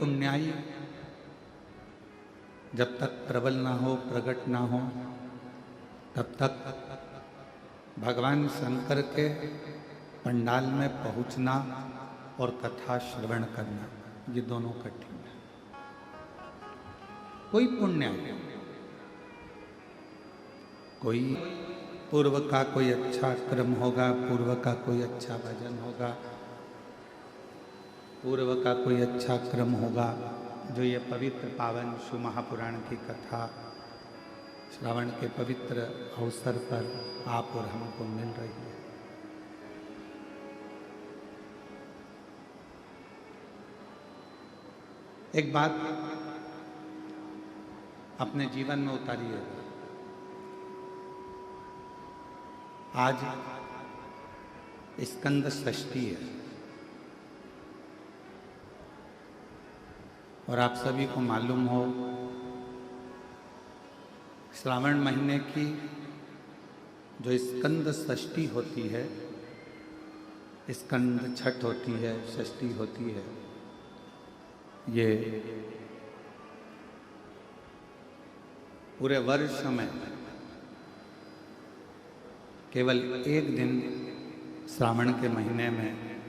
पुण्याई जब तक प्रबल ना हो, प्रकट ना हो, तब तक भगवान शंकर के पंडाल में पहुंचना और कथा श्रवण करना, ये दोनों कठिन है। कोई पुण्य, कोई पूर्व का कोई अच्छा क्रम होगा, पूर्व का कोई अच्छा भजन होगा, पूर्व का कोई अच्छा क्रम होगा, जो ये पवित्र पावन शिव महापुराण की कथा श्रवण के पवित्र अवसर पर आप और हमको मिल रही है। एक बात अपने जीवन में उतारिए। आज स्कंद षष्ठी है और आप सभी को मालूम हो श्रावण महीने की जो स्कंद षष्ठी होती है, स्कंद छठ होती है, षष्ठी होती है, ये पूरे वर्ष में केवल एक दिन श्रावण के महीने में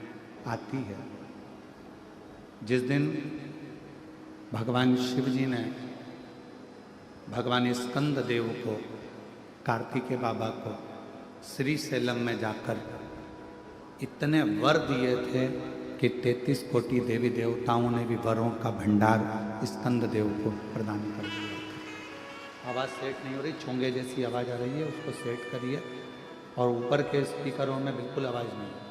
आती है, जिस दिन भगवान शिव जी ने भगवान स्कंद देव को, कार्तिकेय बाबा को श्रीशैलम में जाकर इतने वर दिए थे कि 33 कोटि देवी देवताओं ने भी वरों का भंडार स्कंद देव को प्रदान कर दिया था। आवाज़ सेट नहीं हो रही, चोंगे जैसी आवाज़ आ रही है, उसको सेट करिए। और ऊपर के स्पीकरों में बिल्कुल आवाज़ नहीं है।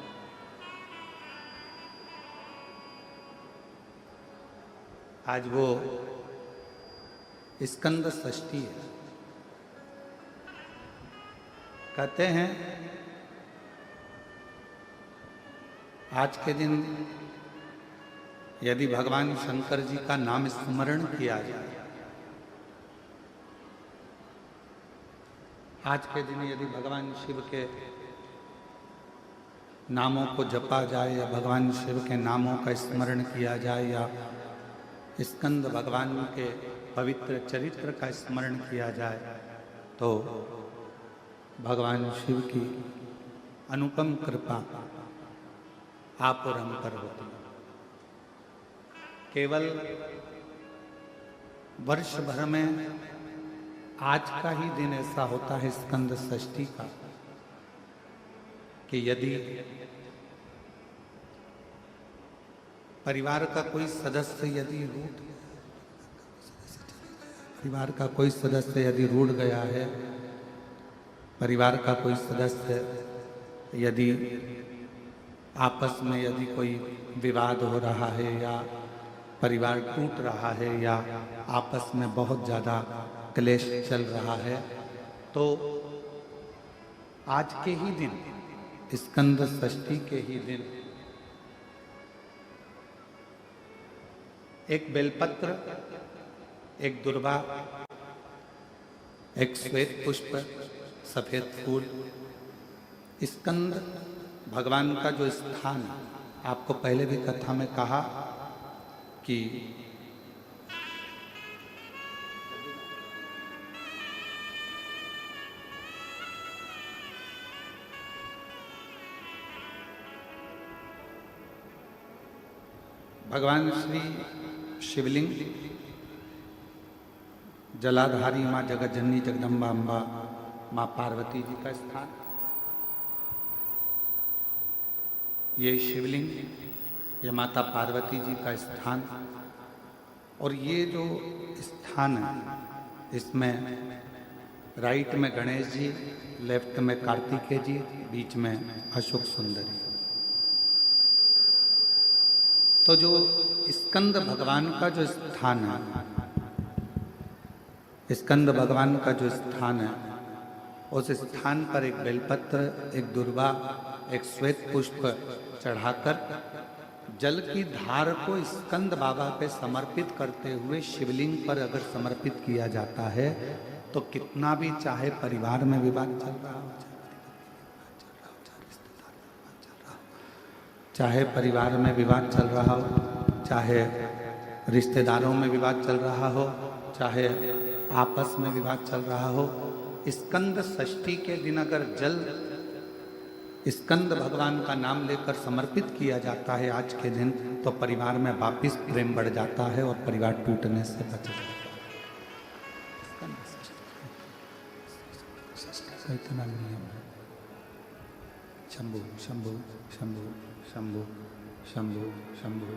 आज वो स्कंद षष्ठी है। कहते हैं आज के दिन यदि भगवान शंकर जी का नाम स्मरण किया जाए, आज के दिन यदि भगवान शिव के नामों को जपा जाए या भगवान शिव के नामों का स्मरण किया जाए या स्कंद भगवान के पवित्र चरित्र का स्मरण किया जाए, तो भगवान शिव की अनुपम कृपा आप और हम पर होती है। केवल वर्ष भर में आज का ही दिन ऐसा होता है स्कंद षष्ठी का कि यदि परिवार का कोई सदस्य यदि रूठ गया है, परिवार का कोई सदस्य यदि आपस में यदि कोई विवाद हो रहा है या परिवार टूट रहा है या आपस में बहुत ज़्यादा क्लेश चल रहा है, तो आज के ही दिन, स्कंद षष्ठी के ही दिन, एक बेलपत्र, एक दुर्वा, एक श्वेत पुष्प, सफेद फूल, स्कंद भगवान का जो स्थान है, आपको पहले भी कथा में कहा कि भगवान श्री शिवलिंग, जलाधारी माँ जगतजननी जगदम्बा अम्बा माँ पार्वती जी का स्थान, ये शिवलिंग, ये माता पार्वती जी का स्थान, और ये जो स्थान है इसमें राइट में गणेश जी, लेफ्ट में कार्तिकेय जी, बीच में अशोक सुंदरी। तो जो स्कंद भगवान का जो स्थान है, स्कंद भगवान का जो स्थान है, उस स्थान पर एक बेलपत्र, एक दुर्वा, एक श्वेत पुष्प चढ़ाकर जल की धार को स्कंद बाबा पे समर्पित करते हुए शिवलिंग पर अगर समर्पित किया जाता है, तो कितना भी चाहे परिवार में विवाद चल रहा हो, चाहे परिवार में विवाद चल रहा हो, चाहे रिश्तेदारों में विवाद चल रहा हो, चाहे आपस में विवाद चल रहा हो, स्कंद षष्ठी के दिन अगर जल स्कंद भगवान का नाम लेकर समर्पित किया जाता है आज के दिन, तो परिवार में वापिस प्रेम बढ़ जाता है और परिवार टूटने से बच जाता है। इतना नियम है। शंभु शंभु शंभु शंभु शंभु शंभु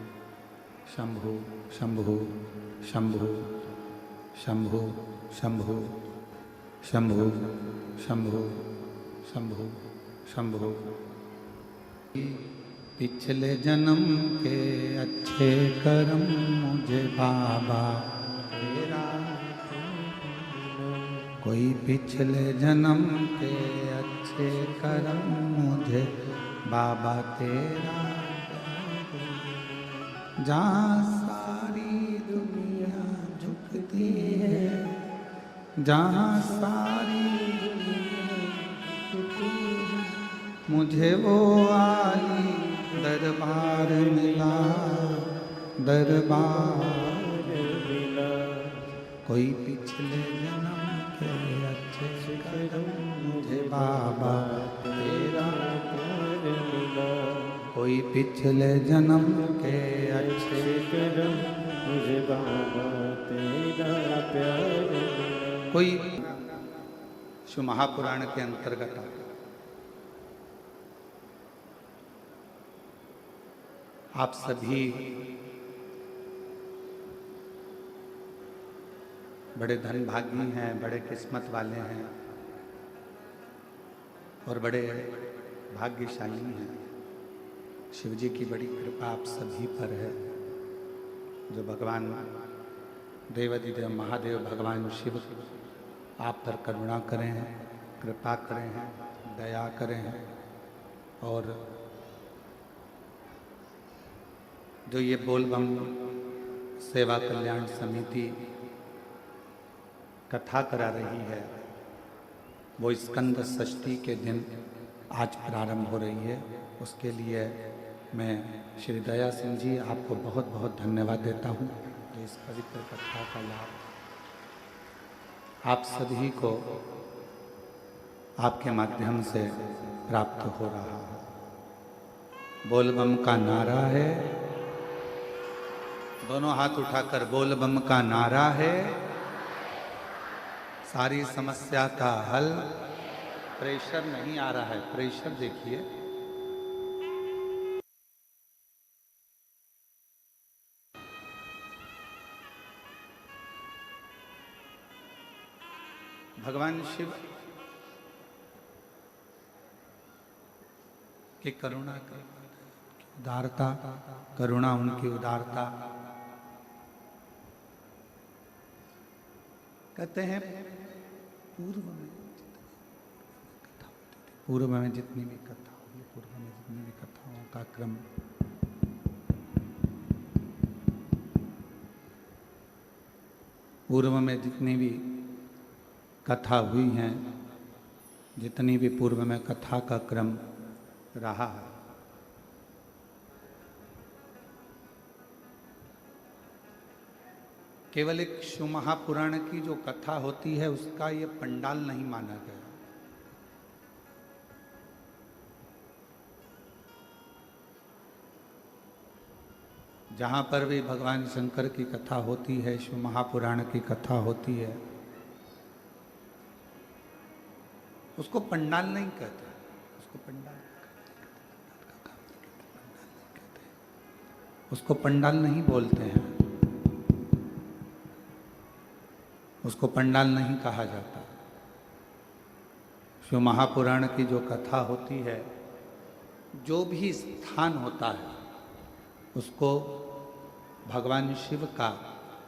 शंभु शंभु शंभु शंभु शंभु शंभु शंभु शंभु शंभु। पिछले जन्म के अच्छे कर्म मुझे बाबा तेरा, कोई पिछले जन्म के अच्छे कर्म मुझे बाबा तेरा, जहाँ सारी दुनिया झुकती है, जहाँ सारी मुझे वो आली दरबार मिला, दरबार मिला। कोई पिछले जन्म के अच्छे कर्म मुझे बाबा तेरा प्यार मिला, कोई पिछले जन्म के अच्छे कर्म मुझे बाबा तेरा प्यार मिला। कोई शिव महापुराण के अंतर्गत आता, आप सभी बड़े धनभागी हैं, बड़े किस्मत वाले हैं और बड़े भाग्यशाली हैं। शिव जी की बड़ी कृपा आप सभी पर है, जो भगवान देवाधिदेव महादेव भगवान शिव आप पर करुणा करें हैं, कृपा करें हैं, दया करें हैं। और जो ये बोलबम सेवा कल्याण समिति कथा करा रही है, वो स्कंद षष्ठी के दिन आज प्रारंभ हो रही है। उसके लिए मैं श्री दया सिंह जी आपको बहुत बहुत धन्यवाद देता हूँ। जो इस पवित्र कथा का लाभ आप सभी को आपके माध्यम से प्राप्त हो रहा है। बोलबम का नारा है, दोनों हाथ उठाकर बोल बम का नारा है, सारी समस्या का हल। प्रेशर नहीं आ रहा है, प्रेशर देखिए। भगवान शिव की करुणा, उदारता, करुणा उनकी उदारता। कहते हैं पूर्व में जितनी भी कथा हुई, पूर्व में जितनी भी कथाओं का क्रम पूर्व में जितनी भी कथा हुई हैं, जितनी भी पूर्व में कथा का क्रम रहा है, केवल एक शिव महापुराण की जो कथा होती है उसका ये पंडाल नहीं माना गया। जहाँ पर भी भगवान शंकर की कथा होती है, शिव महापुराण की कथा होती है, उसको पंडाल नहीं कहते, उसको पंडाल उसको पंडाल नहीं बोलते हैं, उसको पंडाल नहीं कहा जाता। शिव महापुराण की जो कथा होती है, जो भी स्थान होता है, उसको भगवान शिव का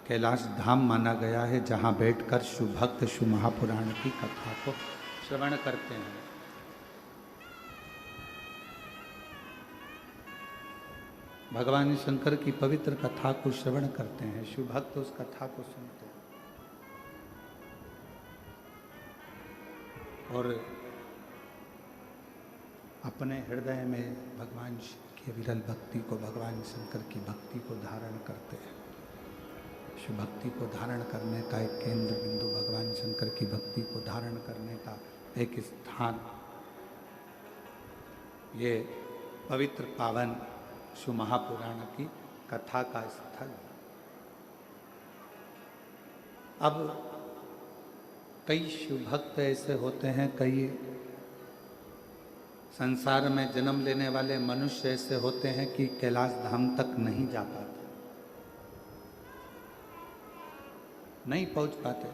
कैलाश धाम माना गया है, जहाँ बैठकर शिव भक्त शिव महापुराण की कथा को श्रवण करते हैं। भगवान शंकर की पवित्र कथा को श्रवण करते हैं, शिव भक्त उस कथा को सुनते हैं और अपने हृदय में भगवान शिव की विरल भक्ति को, भगवान शंकर की भक्ति को धारण करते हैं। शिव भक्ति को धारण करने का एक केंद्र बिंदु, भगवान शंकर की भक्ति को धारण करने का एक स्थान, ये पवित्र पावन शिव महापुराण की कथा का स्थल। अब कई शिव भक्त ऐसे होते हैं, कई संसार में जन्म लेने वाले मनुष्य ऐसे होते हैं कि कैलाश धाम तक नहीं जा पाते, नहीं पहुंच पाते।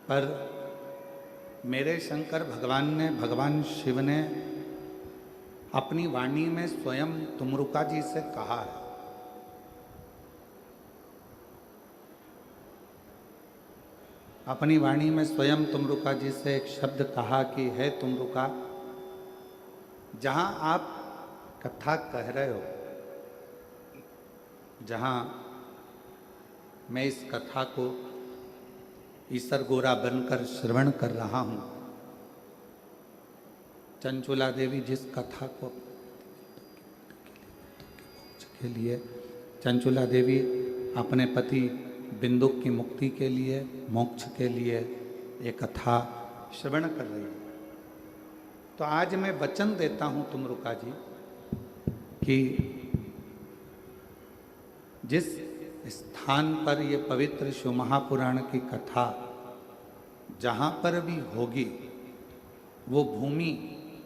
पर मेरे शंकर भगवान ने, भगवान शिव ने अपनी वाणी में स्वयं तुमरुका जी से कहा है। अपनी वाणी में स्वयं तुमरुका जी से एक शब्द कहा कि है तुमरुका, जहां आप कथा कह रहे हो, जहां मैं इस कथा को ईसर गोरा बनकर श्रवण कर रहा हूं, चंचुला देवी जिस कथा को के लिए, चंचुला देवी अपने पति बिंदुक की मुक्ति के लिए, मोक्ष के लिए एक कथा श्रवण कर रही है। तो आज मैं वचन देता हूं तुमरुका जी कि जिस स्थान पर ये पवित्र शिव महापुराण की कथा जहाँ पर भी होगी, वो भूमि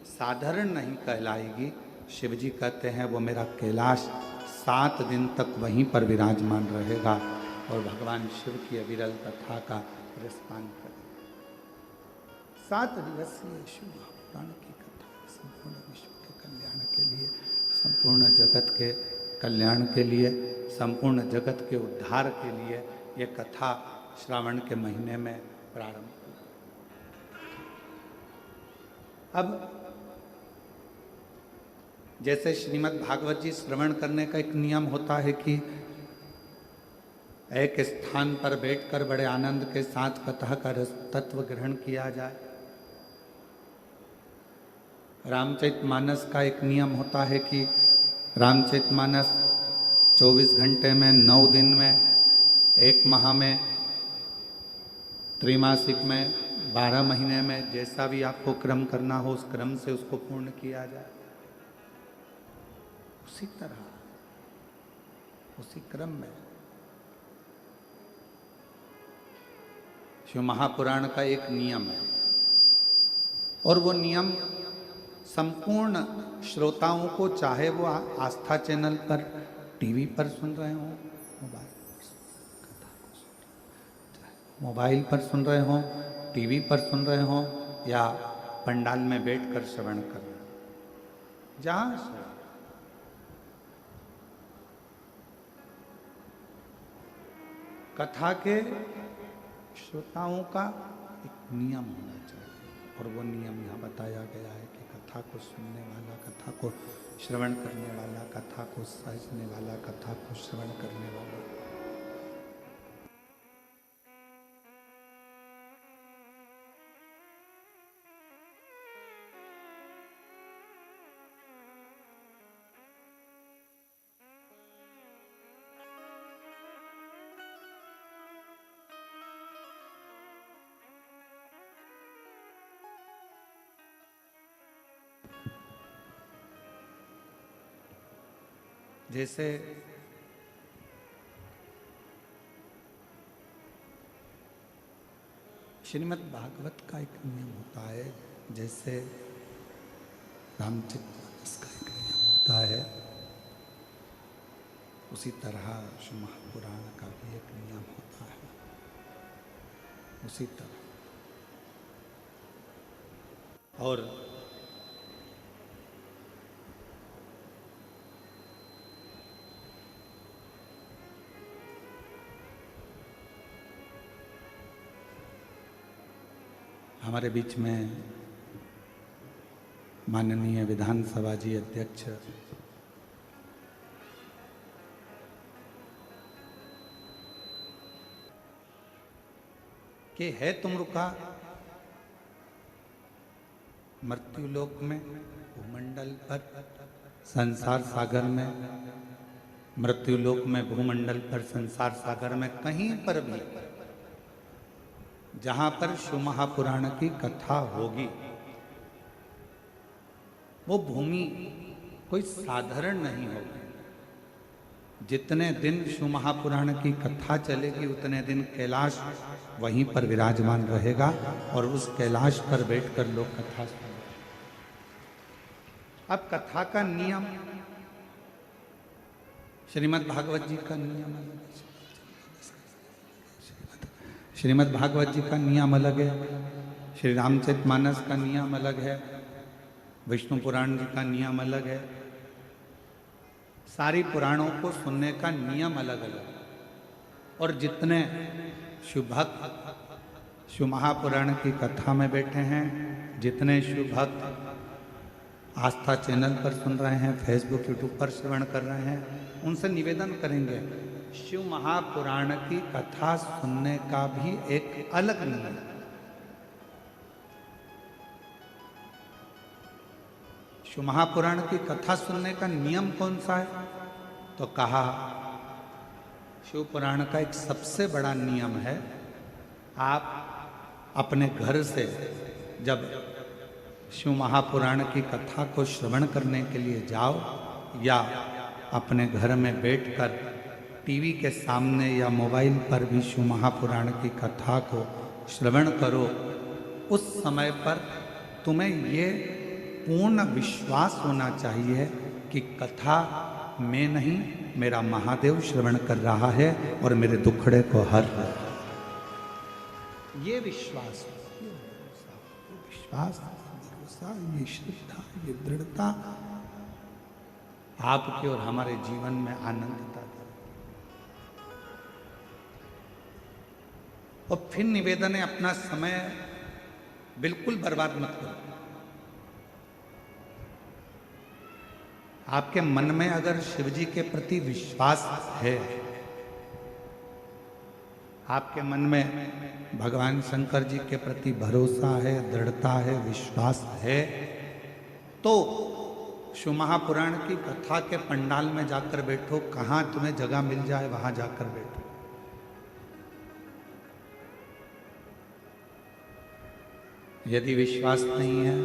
साधारण नहीं कहलाएगी। शिवजी कहते हैं वो मेरा कैलाश 7 दिन तक वहीं पर विराजमान रहेगा और भगवान शिव की अविरल कथा का रसपान करेगा। 7 दिवसीय शिव महापुराण की कथा संपूर्ण विश्व के कल्याण के लिए, संपूर्ण जगत के कल्याण के लिए, संपूर्ण जगत के उद्धार के लिए ये कथा श्रावण के महीने में प्रारंभ हुई। अब जैसे श्रीमद् भागवत जी श्रवण करने का एक नियम होता है कि एक स्थान पर बैठकर बड़े आनंद के साथ कथा का रस तत्व ग्रहण किया जाए, रामचरितमानस का एक नियम होता है कि रामचरितमानस 24 घंटे में, 9 दिन में, 1 माह में, त्रैमासिक में, 12 महीने में, जैसा भी आपको क्रम करना हो उस क्रम से उसको पूर्ण किया जाए। उसी तरह, उसी क्रम में शिव महापुराण का एक नियम है और वो नियम संपूर्ण श्रोताओं को, चाहे वो आस्था चैनल पर, टीवी पर सुन रहे हो, मोबाइल पर सुन रहे हो, टीवी पर सुन रहे हो, या पंडाल में बैठकर श्रवण कर रहे हो, जहां से कथा के श्रोताओं का एक नियम होना चाहिए और वो नियम यहाँ बताया गया है कि कथा को सुनने वाला, कथा को श्रवण करने वाला, कथा को सहजने वाला, कथा को श्रवण करने वाला, जैसे श्रीमद् भागवत का एक नियम होता है, जैसे रामचरितमानस का एक नियम होता है, उसी तरह शिव महापुराण का भी एक नियम होता है। उसी तरह और हमारे बीच में माननीय विधानसभा जी अध्यक्ष के है तुमरुका मृत्युलोक में, भूमंडल पर, संसार सागर में मृत्युलोक में, भूमंडल पर, संसार सागर में, कहीं पर भी जहां पर शिव महापुराण की कथा होगी, वो भूमि कोई साधारण नहीं होगी। जितने दिन शिव महापुराण की कथा चलेगी उतने दिन कैलाश वहीं पर विराजमान रहेगा और उस कैलाश पर बैठकर लोग कथा सुनेंगे। अब कथा का नियम, श्रीमद् भागवत जी का नियम अलग है, श्रीमद् भागवत जी का नियम अलग है, श्री रामचरितमानस का नियम अलग है, विष्णु पुराण जी का नियम अलग है। सारी पुराणों को सुनने का नियम अलग अलग। और जितने शिव भक्त शिव महापुराण की कथा में बैठे हैं, जितने शिव भक्त आस्था चैनल पर सुन रहे हैं, फेसबुक यूट्यूब पर श्रवण कर रहे हैं, उनसे निवेदन करेंगे, शिव महापुराण की कथा सुनने का भी एक अलग नियम है। शिव महापुराण की कथा सुनने का नियम कौन सा है? तो कहा, शिव पुराण का एक सबसे बड़ा नियम है, आप अपने घर से जब शिव महापुराण की कथा को श्रवण करने के लिए जाओ या अपने घर में बैठकर टीवी के सामने या मोबाइल पर भी शिव महापुराण की कथा को श्रवण करो, उस समय पर तुम्हें ये पूर्ण विश्वास होना चाहिए कि कथा मैं नहीं, मेरा महादेव श्रवण कर रहा है और मेरे दुखड़े को हर रहा है। ये विश्वास, ये विश्वास, भरोसा, ये श्रद्धा, ये दृढ़ता आपके और हमारे जीवन में आनंदता दे। और फिर निवेदन है, अपना समय बिल्कुल बर्बाद मत करो। आपके मन में अगर शिव जी के प्रति विश्वास है, आपके मन में भगवान शंकर जी के प्रति भरोसा है, दृढ़ता है, विश्वास है, तो शिव महापुराण की कथा के पंडाल में जाकर बैठो, कहाँ तुम्हें जगह मिल जाए वहां जाकर बैठो। यदि विश्वास नहीं है,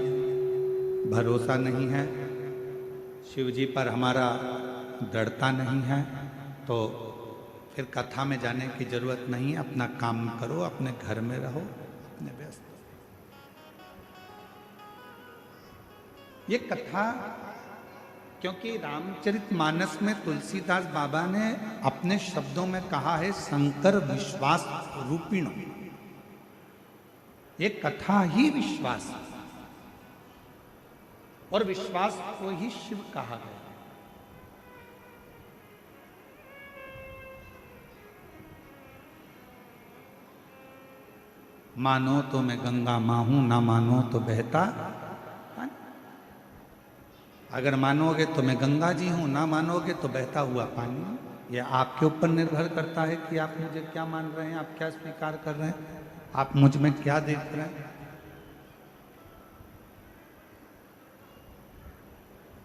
भरोसा नहीं है, शिव जी पर हमारा दृढ़ता नहीं है, तो फिर कथा में जाने की जरूरत नहीं। अपना काम करो, अपने घर में रहो, अपने व्यस्त। ये कथा, क्योंकि रामचरितमानस में तुलसीदास बाबा ने अपने शब्दों में कहा है, शंकर विश्वास रूपिणो। ये कथा ही विश्वास है और विश्वास को ही शिव कहा गया। मानो तो मैं गंगा मां हूं, ना मानो तो बहता। अगर मानोगे तो मैं गंगा जी हूं, ना मानोगे तो बहता हुआ पानी। यह आपके ऊपर निर्भर करता है कि आप मुझे क्या मान रहे हैं, आप क्या स्वीकार कर रहे हैं, आप मुझ में क्या देख रहे हैं।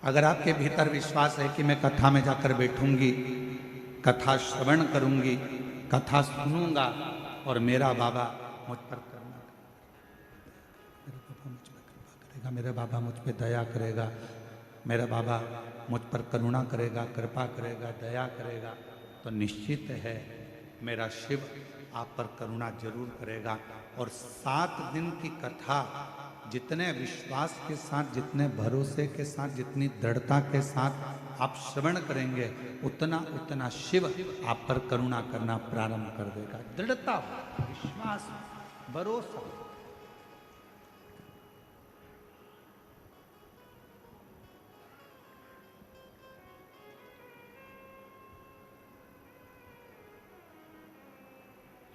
अगर आपके भीतर विश्वास है कि मैं कथा में जाकर बैठूंगी, कथा श्रवण करूंगी, कथा सुनूंगा और मेरा बाबा मुझ पर करना, मेरा बाबा मुझ पर कृपा करेगा, मेरा बाबा मुझ पर दया करेगा, मेरा बाबा मुझ पर करुणा करेगा, कृपा करेगा, दया करेगा, तो निश्चित है मेरा शिव आप पर करुणा जरूर करेगा। और 7 दिन की कथा जितने विश्वास के साथ, जितने भरोसे के साथ, जितनी दृढ़ता के साथ आप श्रवण करेंगे, उतना उतना शिव आप पर करुणा करना प्रारंभ कर देगा। दृढ़ता, विश्वास, भरोसा।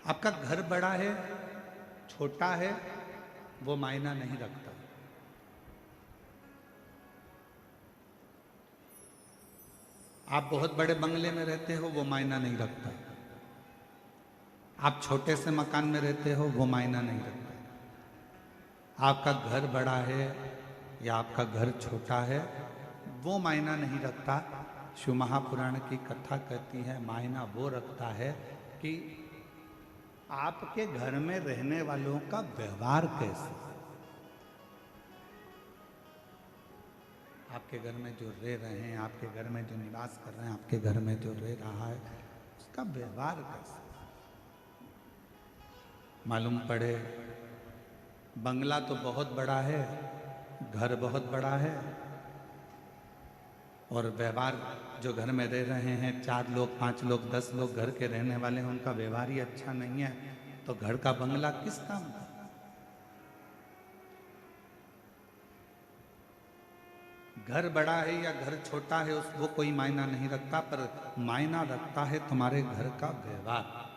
आपका घर बड़ा है, छोटा है, वो मायना नहीं रखता। आप बहुत बड़े बंगले में रहते हो, वो मायना नहीं रखता। आप छोटे से मकान में रहते हो, वो मायना नहीं रखता। आपका घर बड़ा है या आपका घर छोटा है, वो मायना नहीं रखता। शिव महापुराण की कथा कहती है, मायना वो रखता है कि आपके घर में रहने वालों का व्यवहार कैसे, आपके घर में जो रह रहे हैं, आपके घर में जो निवास कर रहे हैं, आपके घर में जो रह रहा है, उसका व्यवहार कैसे। मालूम पड़े बंगला तो बहुत बड़ा है, घर बहुत बड़ा है, और व्यवहार जो घर में रह रहे हैं 4 लोग 5 लोग 10 लोग घर के रहने वाले हैं, उनका व्यवहार ही अच्छा नहीं है, तो घर का बंगला किस काम का। घर बड़ा है या घर छोटा है उस वो कोई मायना नहीं रखता, पर मायना रखता है तुम्हारे घर का व्यवहार।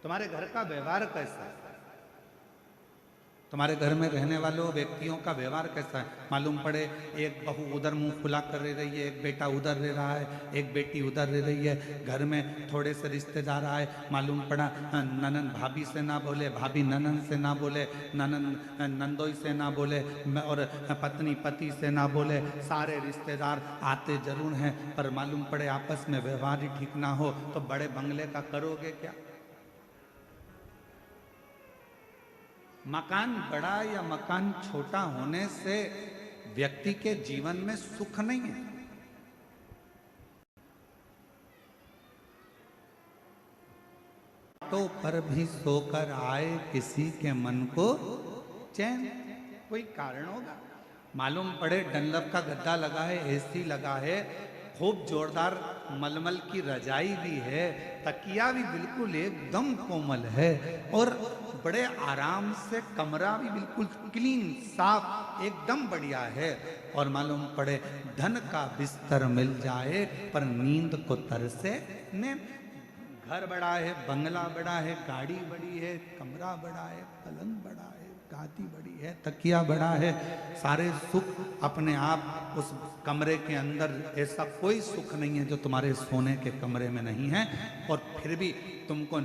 तुम्हारे घर का व्यवहार कैसा है, तुम्हारे घर में रहने वालों व्यक्तियों का व्यवहार कैसा है। मालूम पड़े एक बहू उधर मुंह खुला कर रह रही है, एक बेटा उधर रह रहा है, एक बेटी उधर रह रही है, घर में थोड़े से रिश्तेदार आए, मालूम पड़ा ननन भाभी से ना बोले, भाभी ननन से ना बोले, ननन नंदोई से ना बोले, और पत्नी पति से ना बोले, सारे रिश्तेदार आते जरूर हैं, पर मालूम पड़े आपस में व्यवहार ही ठीक ना हो, तो बड़े बंगले का करोगे क्या। मकान बड़ा या मकान छोटा होने से व्यक्ति के जीवन में सुख नहीं है। तो पर भी सोकर आए किसी के मन को चैन, कोई कारण होगा। मालूम पड़े डनलप का गद्दा लगा है, एसी लगा है, खूब जोरदार मलमल की रजाई भी है, तकिया भी बिल्कुल एकदम कोमल है, और बड़े आराम से कमरा भी बिल्कुल क्लीन साफ एकदम बढ़िया है, और मालूम पड़े धन का बिस्तर मिल जाए पर नींद को तरसे ने। घर बड़ा है, बंगला बड़ा है, गाड़ी बड़ी है, कमरा बड़ा है, पलंग बड़ा है, गादी बड़ी है, तकिया बड़ा है, सारे सुख अपने आप उस कमरे के अंदर। ऐसा कोई सुख नहीं है जो तुम्हारे सोने के कमरे में नहीं है, और फिर भी तुमको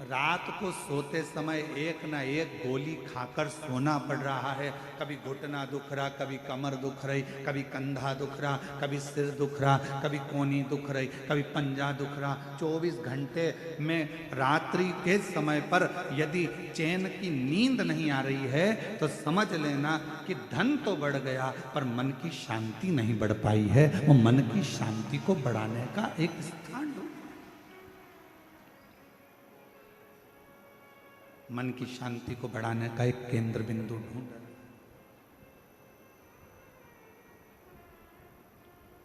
रात को सोते समय एक ना एक गोली खाकर सोना पड़ रहा है। कभी घुटना दुख रहा, कभी कमर दुख रही, कभी कंधा दुख रहा, कभी सिर दुख रहा, कभी कोनी दुख रही, कभी पंजा दुख रहा। 24 घंटे में रात्रि के समय पर यदि चैन की नींद नहीं आ रही है तो समझ लेना कि धन तो बढ़ गया पर मन की शांति नहीं बढ़ पाई है। वो मन की शांति को बढ़ाने का एक स्थान ढूंढ, मन की शांति को बढ़ाने का एक केंद्र बिंदु ढूंढ।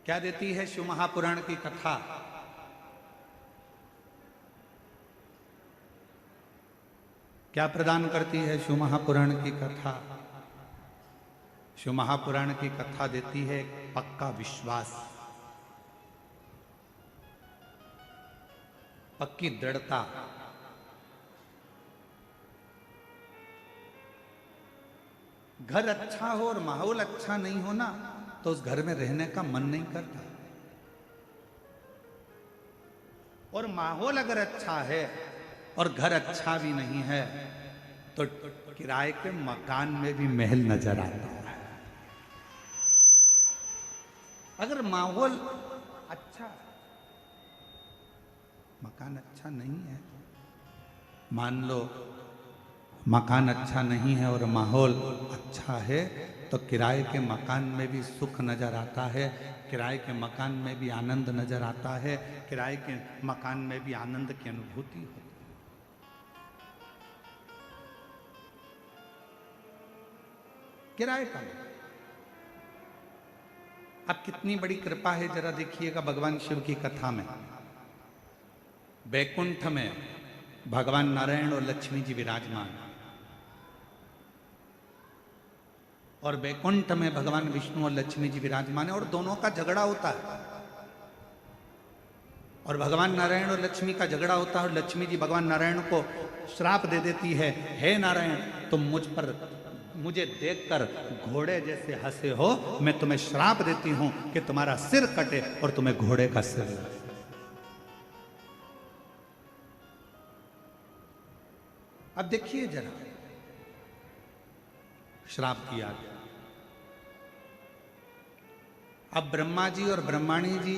क्या देती है शिव महापुराण की कथा। क्या प्रदान करती है शिव महापुराण की कथा। शिव महापुराण की कथा देती है पक्का विश्वास, पक्की दृढ़ता। घर अच्छा हो और माहौल अच्छा नहीं हो ना तो उस घर में रहने का मन नहीं करता, और माहौल अगर अच्छा है और घर अच्छा भी नहीं है तो किराए के मकान में भी महल नजर आता है। अगर माहौल अच्छा, मकान अच्छा नहीं है, मान लो मकान अच्छा नहीं है और माहौल अच्छा है, तो किराए के मकान में भी सुख नजर आता है, किराए के मकान में भी आनंद नजर आता है, किराए के मकान में भी आनंद की अनुभूति होती है। किराए का अब कितनी बड़ी कृपा है जरा देखिएगा भगवान शिव की कथा में। बैकुंठ में भगवान नारायण और लक्ष्मी जी विराजमान, और बैकुंठ में भगवान विष्णु और लक्ष्मी जी विराजमान है, और दोनों का झगड़ा होता है, और भगवान नारायण और लक्ष्मी का झगड़ा होता है, और लक्ष्मी जी भगवान नारायण को श्राप दे देती है, हे नारायण तुम मुझे देखकर घोड़े जैसे हंसे हो, मैं तुम्हें श्राप देती हूं कि तुम्हारा सिर कटे और तुम्हें घोड़े का सिर लगे। अब देखिए जरा, श्राप दिया गया, अब ब्रह्मा जी और ब्रह्माणी जी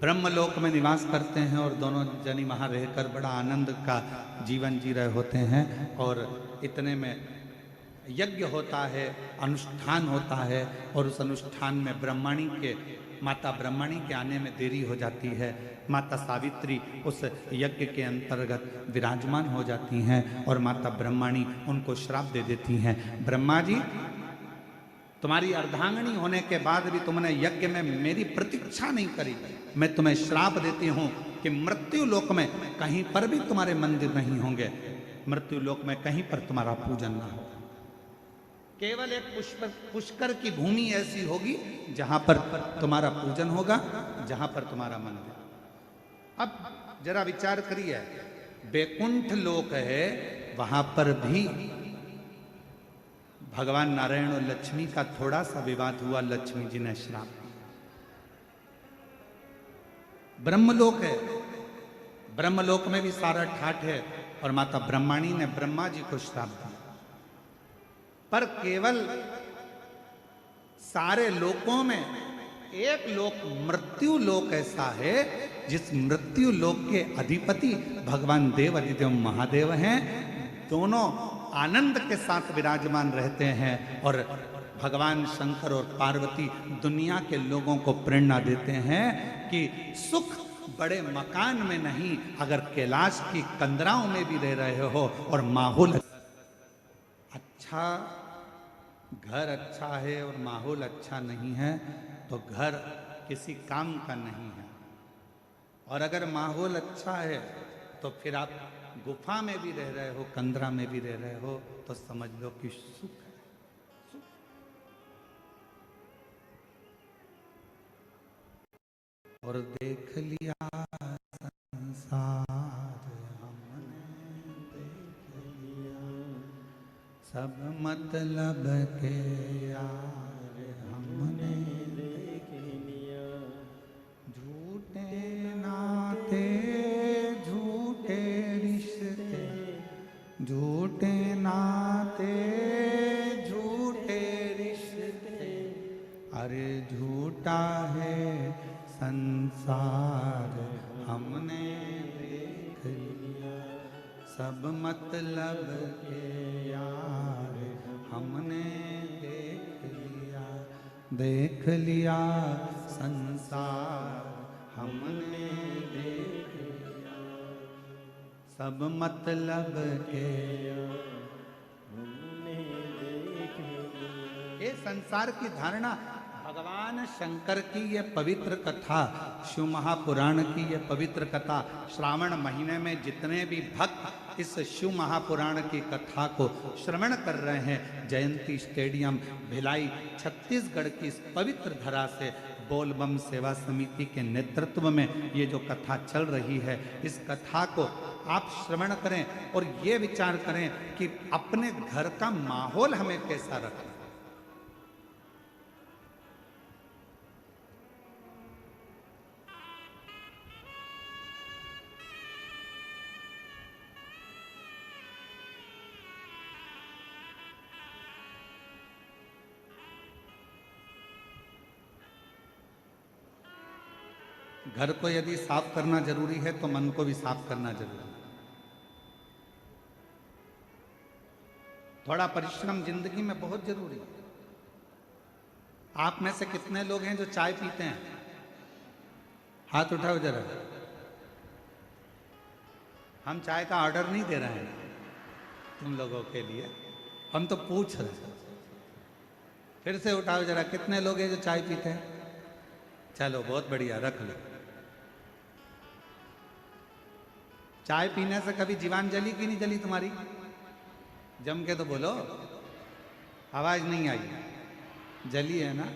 ब्रह्मलोक में निवास करते हैं और दोनों जनी वहाँ रहकर बड़ा आनंद का जीवन जी रहे होते हैं। और इतने में यज्ञ होता है, अनुष्ठान होता है, और उस अनुष्ठान में ब्रह्माणी के माता ब्रह्माणी के आने में देरी हो जाती है। माता सावित्री उस यज्ञ के अंतर्गत विराजमान हो जाती हैं और माता ब्रह्माणी उनको श्राप दे देती हैं। ब्रह्मा जी, तुम्हारी अर्धांगिनी होने के बाद भी तुमने यज्ञ में मेरी प्रतीक्षा नहीं करी, मैं तुम्हें श्राप देती हूं कि मृत्यु लोक में कहीं पर भी तुम्हारे मंदिर नहीं होंगे, मृत्यु लोक में कहीं पर तुम्हारा पूजन ना हो। केवल एक पुष्कर की भूमि ऐसी होगी जहां पर तुम्हारा पूजन होगा, जहां पर तुम्हारा मंदिर। अब जरा विचार करिए, बैकुंठ लोक है, वहां पर भी भगवान नारायण और लक्ष्मी का थोड़ा सा विवाद हुआ, लक्ष्मी जी ने श्राप दिया। ब्रह्मलोक है, ब्रह्मलोक में भी सारा ठाठ है और माता ब्रह्माणी ने ब्रह्मा जी को श्राप दिया। पर केवल सारे लोकों में एक लोक मृत्यु लोक ऐसा है जिस मृत्यु लोक के अधिपति भगवान देव अधिदेव महादेव हैं। दोनों आनंद के साथ विराजमान रहते हैं और भगवान शंकर और पार्वती दुनिया के लोगों को प्रेरणा देते हैं कि सुख बड़े मकान में नहीं, अगर कैलाश की कंदराओं में भी रह रहे हो और माहौल अच्छा, घर अच्छा है और माहौल अच्छा नहीं है तो घर किसी काम का नहीं है। और अगर माहौल अच्छा है तो फिर आप गुफा में भी रह रहे हो, कंदरा में भी रह रहे हो, तो समझ लो कि सुख है, सुख। और देख लिया संसार हमने, देख लिया सब मतलब के यार हमने देख लिया, झूठे नाते झूठे रिश्ते, झूठे नाते झूठे रिश्ते, अरे झूठा है संसार हमने देख लिया, सब मतलब के यार हमने देख लिया, देख लिया संसार हमने देख लिया, सब मतलब के हमने देख लिया। ये संसार की धारणा भगवान शंकर की ये पवित्र कथा, शिव महापुराण की ये पवित्र कथा, श्रावण महीने में जितने भी भक्त इस शिव महापुराण की कथा को श्रवण कर रहे हैं, जयंती स्टेडियम भिलाई छत्तीसगढ़ की इस पवित्र धरा से बोलबम सेवा समिति के नेतृत्व में ये जो कथा चल रही है, इस कथा को आप श्रवण करें और ये विचार करें कि अपने घर का माहौल हमें कैसा रखना। घर को यदि साफ करना जरूरी है तो मन को भी साफ करना जरूरी है। थोड़ा परिश्रम जिंदगी में बहुत जरूरी है। आप में से कितने लोग हैं जो चाय पीते हैं? हाथ उठाओ जरा। हम चाय का ऑर्डर नहीं दे रहे हैं तुम लोगों के लिए, हम तो पूछ रहे हैं। फिर से उठाओ जरा, कितने लोग हैं जो चाय पीते हैं? चलो बहुत बढ़िया, रख लो। चाय पीने से कभी जीवान जली कि नहीं जली तुम्हारी? जम के तो बोलो, आवाज नहीं आई। जली है ना?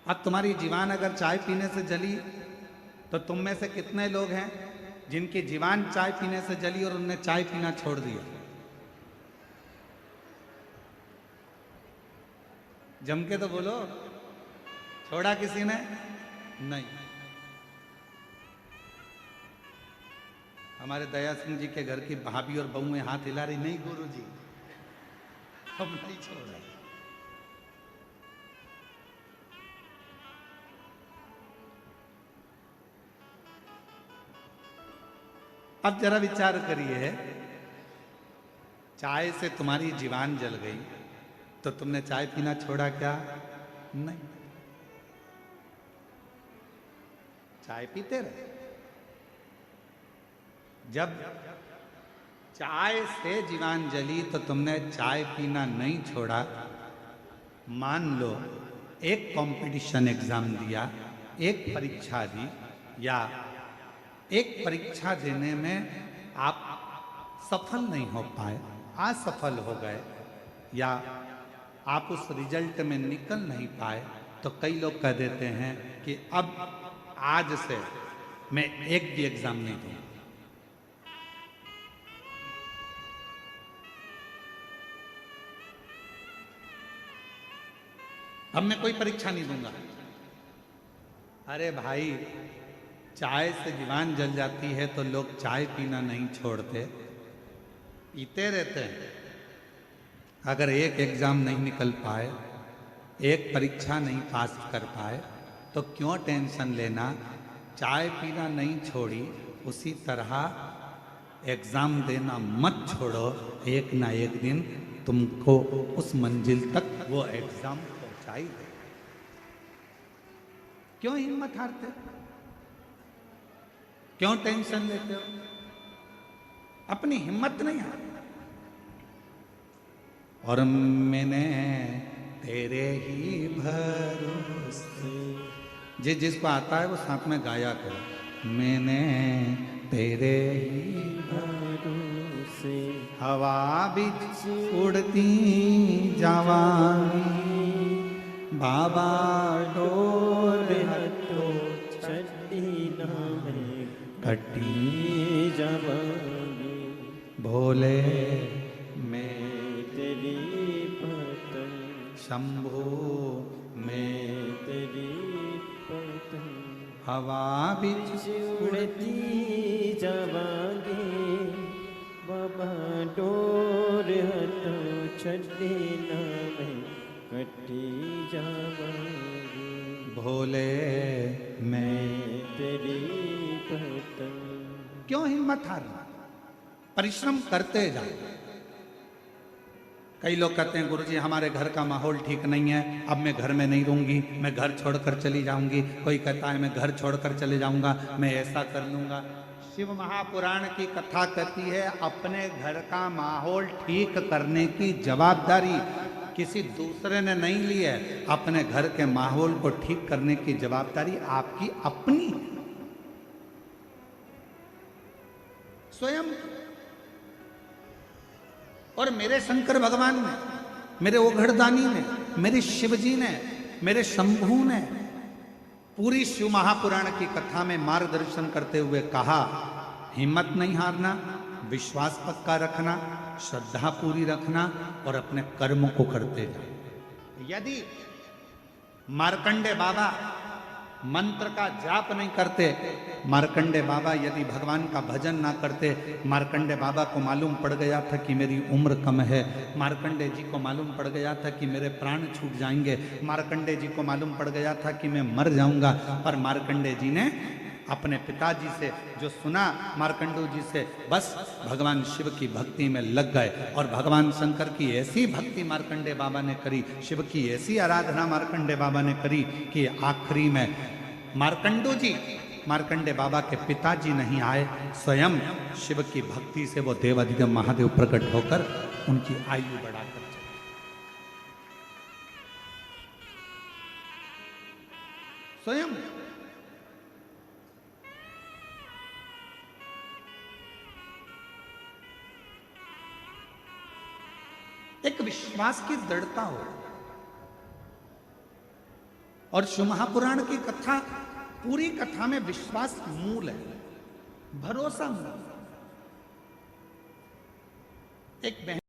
अब तुम्हारी जीवान अगर चाय पीने से जली तो तुम में से कितने लोग हैं जिनकी जीवान चाय पीने से जली और उनने चाय पीना छोड़ दिया? जम के तो बोलो, छोड़ा किसी ने? नहीं। हमारे दया सिंह जी के घर की भाभी और बहू में हाथ हिला रही, नहीं गुरु जी हम नहीं छोड़ रहे। अब जरा विचार करिए, चाय से तुम्हारी जीवान जल गई तो तुमने चाय पीना छोड़ा क्या? नहीं, चाय पीते रहे। जब चाय से जीवान जली तो तुमने चाय पीना नहीं छोड़ा। मान लो एक कंपटीशन एग्जाम दिया, एक परीक्षा दी, या एक परीक्षा देने में आप सफल नहीं हो पाए, असफल हो गए, या आप उस रिजल्ट में निकल नहीं पाए, तो कई लोग कह देते हैं कि अब आज से मैं एक भी एग्जाम नहीं दूंगा। अब मैं कोई परीक्षा नहीं दूंगा। अरे भाई, चाय से जीवान जल जाती है तो लोग चाय पीना नहीं छोड़ते, पीते रहते हैं। अगर एक एग्जाम नहीं निकल पाए, एक परीक्षा नहीं पास कर पाए, तो क्यों टेंशन लेना? चाय पीना नहीं छोड़ी, उसी तरह एग्जाम देना मत छोड़ो। एक ना एक दिन तुमको उस मंजिल तक वो एग्जाम पहुंचाई दे। क्यों हिम्मत हारते? क्यों टेंशन लेते हो? अपनी हिम्मत नहीं हार। और मैंने तेरे ही भरोसे, जिसको आता है वो साथ में गाया करो। मैंने तेरे ही भरोसे हवा बिच उड़ती जवानी, बाबा डोर हटो छड़ी नाम कटी जवानी, भोले मैं तेरी पतंग, शंभू मैं तेरी पतंग, हवा बिच उड़ती जवानी, बाबा डोर हटो छड़ी नाम कटी जवानी, भोले मैं तेरी पतंग। क्यों हिम्मत हारना? परिश्रम करते जाओ। कई लोग कहते हैं गुरुजी हमारे घर का माहौल ठीक नहीं है, अब मैं घर में नहीं रहूंगी, मैं घर छोड़कर चली जाऊंगी। कोई कहता है मैं घर छोड़कर चले जाऊंगा, मैं ऐसा कर लूंगा। शिव महापुराण की कथा कहती है अपने घर का माहौल ठीक करने की जवाबदारी किसी दूसरे ने नहीं ली है। अपने घर के माहौल को ठीक करने की जवाबदारी आपकी अपनी है, स्वयं। और मेरे शंकर भगवान ने, मेरे ओघड़दानी ने, मेरे शिवजी ने, मेरे शंभू ने पूरी शिव महापुराण की कथा में मार्गदर्शन करते हुए कहा, हिम्मत नहीं हारना, विश्वास पक्का रखना, श्रद्धा पूरी रखना और अपने कर्म को करते जाओ। यदि मार्कंडे बाबा मंत्र का जाप नहीं करते, मार्कंडे बाबा यदि भगवान का भजन ना करते, मार्कंडे बाबा को मालूम पड़ गया था कि मेरी उम्र कम है, मार्कंडे जी को मालूम पड़ गया था कि मेरे प्राण छूट जाएंगे, मार्कंडे जी को मालूम पड़ गया था कि मैं मर जाऊंगा, पर मार्कंडे जी ने अपने पिताजी से जो सुना, मार्कंडू जी से, बस भगवान शिव की भक्ति में लग गए। और भगवान शंकर की ऐसी भक्ति मार्कंडे बाबा ने करी, शिव की ऐसी आराधना मार्कंडे बाबा ने करी कि आखिरी में मार्कंडू जी, मार्कंडे बाबा के पिताजी नहीं आए, स्वयं शिव की भक्ति से वो देवाधिदेव महादेव प्रकट होकर उनकी आयु बढ़ाकर चले। स्वयं एक विश्वास की दृढ़ता हो। और शिव महापुराण की कथा, पूरी कथा में विश्वास मूल है, भरोसा मूल। एक बहन